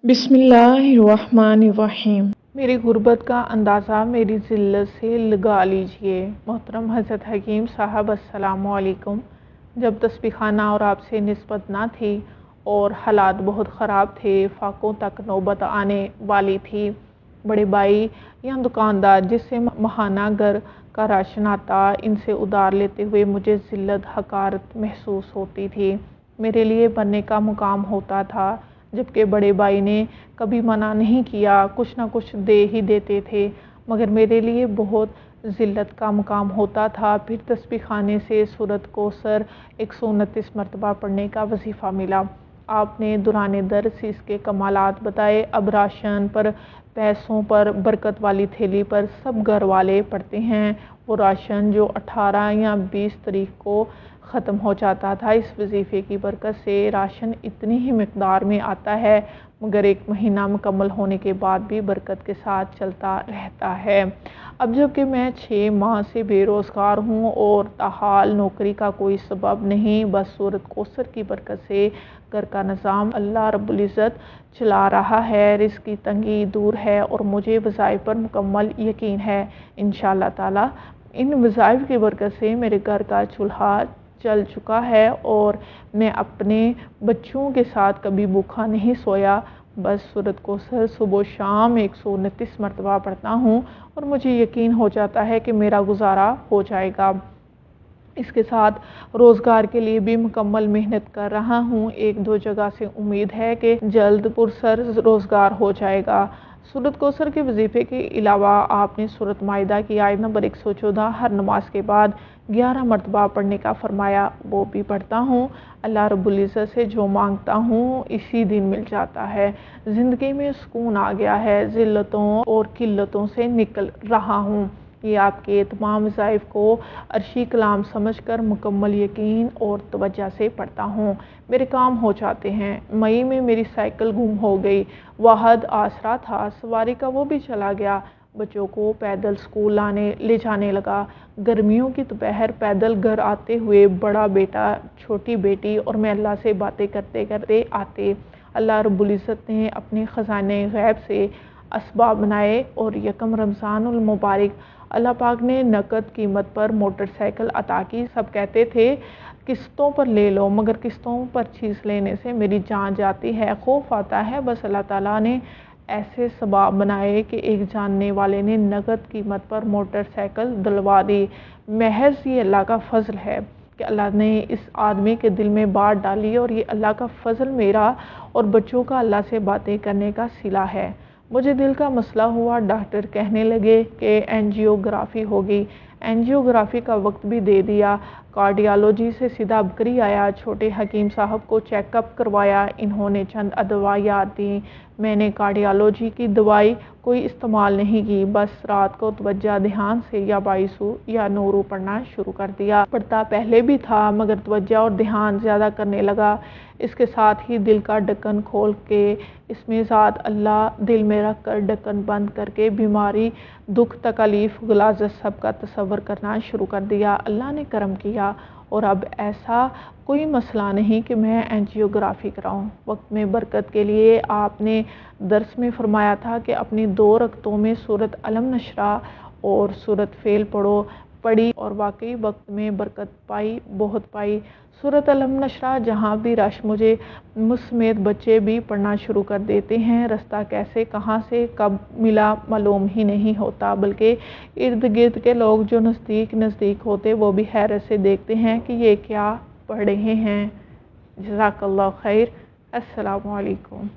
बिस्मिल्लाहिर्रहमानिर्रहीम। मेरी गुर्बत का अंदाज़ा मेरी ज़िल्लत से लगा लीजिए। मोहतरम हज़रत हकीम साहब अस्सलामु अलैकुम। जब तस्बीखाना और आपसे निस्बत ना थी और हालात बहुत ख़राब थे, फाकों तक नौबत आने वाली थी, बड़े भाई या दुकानदार जिससे माहाना घर का राशन आता, इनसे उधार लेते हुए मुझे ज़िल्लत हकारत महसूस होती थी। मेरे लिए बनने का मुकाम होता था, जबकि बड़े भाई ने कभी मना नहीं किया, कुछ ना कुछ दे ही देते थे, मगर मेरे लिए बहुत ज़िल्लत का मुकाम होता था। फिर तस्बीह खाने से सूरत कौसर 129 मरतबा पढ़ने का वजीफ़ा मिला। आपने दुराने दर्स इसके कमालात बताए। अब राशन पर, पैसों पर, बरकत वाली थैली पर सब घर वाले पढ़ते हैं। वो राशन जो 18 या 20 तारीख को ख़त्म हो जाता था, इस वजीफ़े की बरकत से राशन इतनी ही मकदार में आता है, मगर एक महीना मुकम्मल होने के बाद भी बरकत के साथ चलता रहता है। अब जबकि मैं 6 माह से बेरोज़गार हूँ और ताहाल नौकरी का कोई सबब नहीं, बस सूरत कौसर की बरकत से घर का निज़ाम अल्लाह रब्बुल इज़्ज़त चला रहा है। रिज़्क़ की तंगी दूर है और मुझे वज़ाइफ पर मुकम्मल यकीन है। इंशाअल्लाह ताला इन वज़ाइफ की बरकत से मेरे घर का चूल्हा चल चुका है और मैं अपने बच्चों के साथ कभी भूखा नहीं सोया। बस सूरत कौसर सुबह शाम 129 मरतबा पढ़ता हूँ और मुझे यकीन हो जाता है कि मेरा गुजारा हो जाएगा। इसके साथ रोज़गार के लिए भी मुकम्मल मेहनत कर रहा हूँ। 1-2 जगह से उम्मीद है कि जल्द पुरसर रोज़गार हो जाएगा। सूरत कौसर के वजीफ़े के अलावा आपने सूरत माइदा की आयत नंबर 114 हर नमाज के बाद 11 मरतबा पढ़ने का फरमाया, वो भी पढ़ता हूँ। अल्लाह रब्बुल इज़्ज़त से जो मांगता हूँ इसी दिन मिल जाता है। ज़िंदगी में सुकून आ गया है, ज़िल्लतों और किल्लतों से निकल रहा हूँ। ये आपके तमाम वज़ाइफ को अर्शी कलाम समझकर मुकम्मल यकीन और तवज्जो से पढ़ता हूँ, मेरे काम हो जाते हैं। मई में मेरी साइकिल गुम हो गई, वाहद आसरा था सवारी का, वो भी चला गया। बच्चों को पैदल स्कूल ले जाने लगा। गर्मियों की दोपहर पैदल घर आते हुए बड़ा बेटा, छोटी बेटी और मैं अल्लाह से बातें करते करते आते। अल्लाह रब्बुल इज़्ज़त ने अपने ख़ज़ाने गैब से असबाब बनाए और यकम रमज़ानुल मुबारक अल्लाह पाक ने नकद कीमत पर मोटरसाइकिल अता की। सब कहते थे किस्तों पर ले लो, मगर किस्तों पर चीज़ लेने से मेरी जान जाती है, खौफ आता है। बस अल्लाह ताला ने ऐसे सबाब बनाए कि एक जानने वाले ने नकद कीमत पर मोटरसाइकिल दिलवा दी। महज ये अल्लाह का फ़ज़ल है कि अल्लाह ने इस आदमी के दिल में बात डाली और ये अल्लाह का फ़ज़ल मेरा और बच्चों का अल्लाह से बातें करने का सिला है। मुझे दिल का मसला हुआ, डॉक्टर कहने लगे कि एंजियोग्राफी होगी। एंजियोग्राफी का वक्त भी दे दिया। कार्डियोलॉजी से सीधा बकरी आया। छोटे हकीम साहब को चेकअप करवाया, इन्होंने चंद अदवायात दी। मैंने कार्डियोलॉजी की दवाई कोई इस्तेमाल नहीं की, बस रात को तवज्जो ध्यान से या बाईसू या नूरू पढ़ना शुरू कर दिया। पढ़ता पहले भी था, मगर तवज्जो और ध्यान ज़्यादा करने लगा। इसके साथ ही दिल का ढक्कन खोल के इसमें ज़ात अल्लाह दिल में रख कर ढक्कन बंद करके बीमारी, दुख, तकलीफ़, गलाज़त सब का तसव्वुर करना शुरू कर दिया। अल्लाह ने करम किया और अब ऐसा कोई मसला नहीं कि मैं एंजियोग्राफी कराऊं। वक्त में बरकत के लिए आपने दर्स में फरमाया था कि अपनी 2 रकतों में सूरत अलम नशरा और सूरत फेल पढ़ी और वाकई वक्त में बरकत पाई, बहुत पाई। सूरत अलम नशरा जहाँ भी रश, मुझे मुझसमेत बच्चे भी पढ़ना शुरू कर देते हैं। रास्ता कैसे, कहाँ से, कब मिला मालूम ही नहीं होता, बल्कि इर्द गिर्द के लोग जो नज़दीक होते वो भी हैरत से देखते हैं कि ये क्या पढ़ रहे हैं। जज़ाकल्लाह खैर। अस्सलामु अलैकुम।